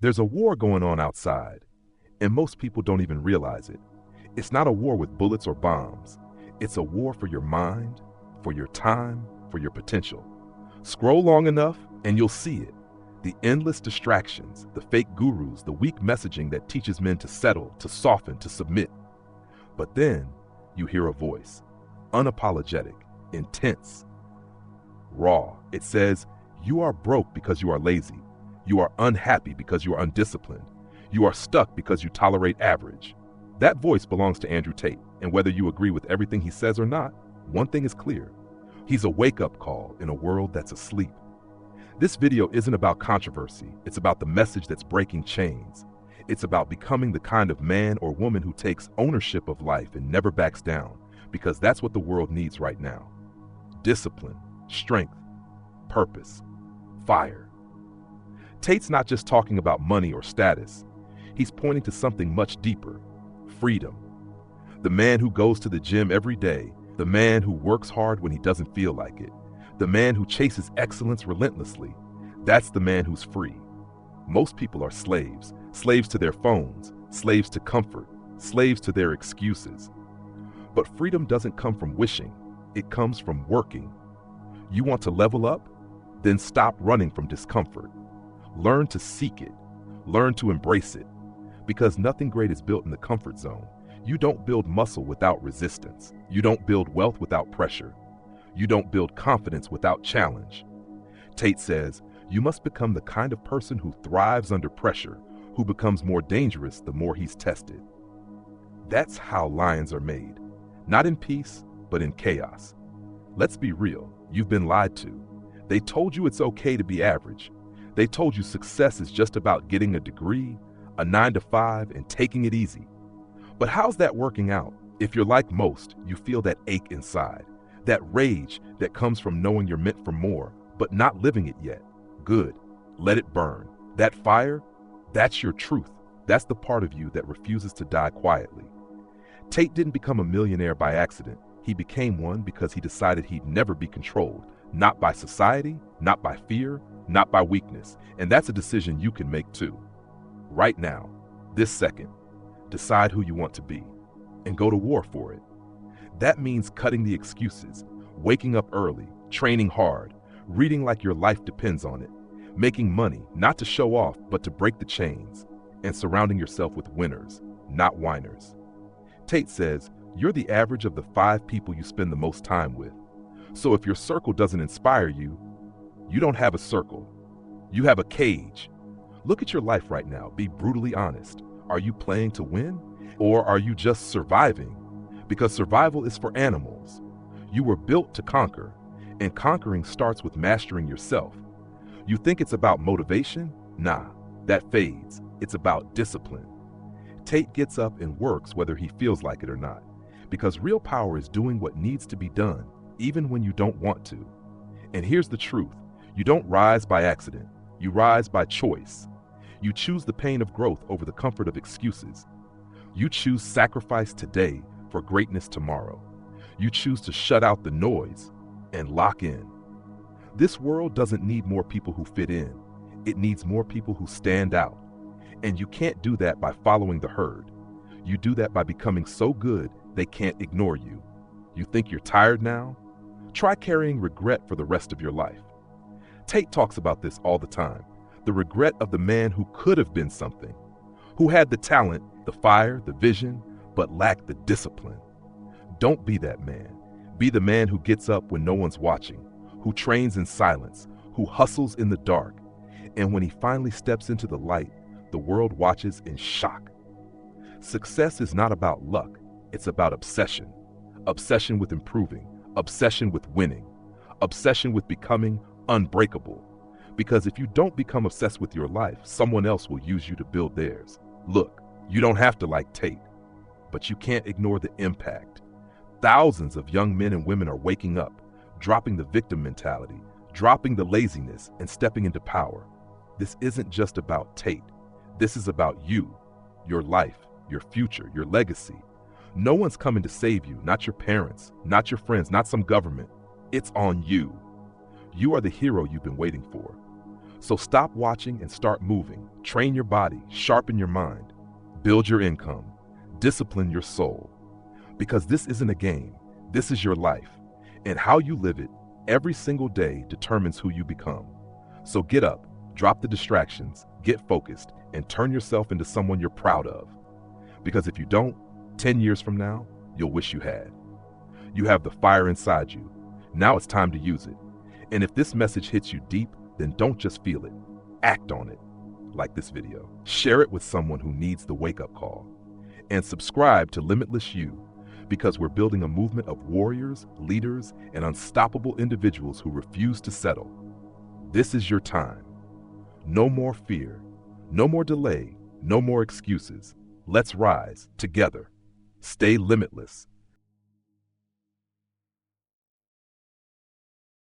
There's a war going on outside, and most people don't even realize it. It's not a war with bullets or bombs. It's a war for your mind, for your time, for your potential. Scroll long enough and you'll see it. The endless distractions, the fake gurus, the weak messaging that teaches men to settle, to soften, to submit. But then you hear a voice, unapologetic, intense, raw. It says, you are broke because you are lazy. You are unhappy because you are undisciplined. You are stuck because you tolerate average. That voice belongs to Andrew Tate, and whether you agree with everything he says or not, one thing is clear. He's a wake-up call in a world that's asleep. This video isn't about controversy. It's about the message that's breaking chains. It's about becoming the kind of man or woman who takes ownership of life and never backs down, because that's what the world needs right now. Discipline, strength, purpose, fire. Tate's not just talking about money or status. He's pointing to something much deeper, freedom. The man who goes to the gym every day, the man who works hard when he doesn't feel like it, the man who chases excellence relentlessly, that's the man who's free. Most people are slaves, slaves to their phones, slaves to comfort, slaves to their excuses. But freedom doesn't come from wishing, it comes from working. You want to level up? Then stop running from discomfort. Learn to seek it, learn to embrace it, because nothing great is built in the comfort zone. You don't build muscle without resistance. You don't build wealth without pressure. You don't build confidence without challenge. Tate says, you must become the kind of person who thrives under pressure, who becomes more dangerous the more he's tested. That's how lions are made. Not in peace, but in chaos. Let's be real, you've been lied to. They told you it's okay to be average. They told you success is just about getting a degree, a 9-to-5, and taking it easy. But how's that working out? If you're like most, you feel that ache inside. That rage that comes from knowing you're meant for more, but not living it yet. Good. Let it burn. That fire, that's your truth. That's the part of you that refuses to die quietly. Tate didn't become a millionaire by accident. He became one because he decided he'd never be controlled. Not by society, not by fear, not by weakness. And that's a decision you can make too. Right now, this second, decide who you want to be and go to war for it. That means cutting the excuses, waking up early, training hard, reading like your life depends on it, making money, not to show off, but to break the chains, and surrounding yourself with winners, not whiners. Tate says, you're the average of the 5 people you spend the most time with. So if your circle doesn't inspire you, you don't have a circle. You have a cage. Look at your life right now. Be brutally honest. Are you playing to win? Or are you just surviving? Because survival is for animals. You were built to conquer, and conquering starts with mastering yourself. You think it's about motivation? Nah, that fades. It's about discipline. Tate gets up and works whether he feels like it or not, because real power is doing what needs to be done, even when you don't want to. And here's the truth. You don't rise by accident. You rise by choice. You choose the pain of growth over the comfort of excuses. You choose sacrifice today for greatness tomorrow. You choose to shut out the noise and lock in. This world doesn't need more people who fit in. It needs more people who stand out. And you can't do that by following the herd. You do that by becoming so good they can't ignore you. You think you're tired now? Try carrying regret for the rest of your life. Tate talks about this all the time. The regret of the man who could have been something, who had the talent, the fire, the vision, but lacked the discipline. Don't be that man. Be the man who gets up when no one's watching, who trains in silence, who hustles in the dark. And when he finally steps into the light, the world watches in shock. Success is not about luck. It's about obsession. Obsession with improving, obsession with winning, obsession with becoming unbreakable. Because if you don't become obsessed with your life, someone else will use you to build theirs. Look, you don't have to like Tate, but you can't ignore the impact. Thousands of young men and women are waking up, dropping the victim mentality, dropping the laziness, and stepping into power. This isn't just about Tate. This is about you, your life, your future, your legacy. No one's coming to save you, not your parents, not your friends, not some government. It's on you. You are the hero you've been waiting for. So stop watching and start moving. Train your body, sharpen your mind, build your income, discipline your soul. Because this isn't a game, this is your life. And how you live it every single day determines who you become. So get up, drop the distractions, get focused, and turn yourself into someone you're proud of. Because if you don't, 10 years from now, you'll wish you had. You have the fire inside you. Now it's time to use it. And if this message hits you deep, then don't just feel it. Act on it. Like this video. Share it with someone who needs the wake-up call. And subscribe to Limitless You, because we're building a movement of warriors, leaders, and unstoppable individuals who refuse to settle. This is your time. No more fear. No more delay. No more excuses. Let's rise together. Stay limitless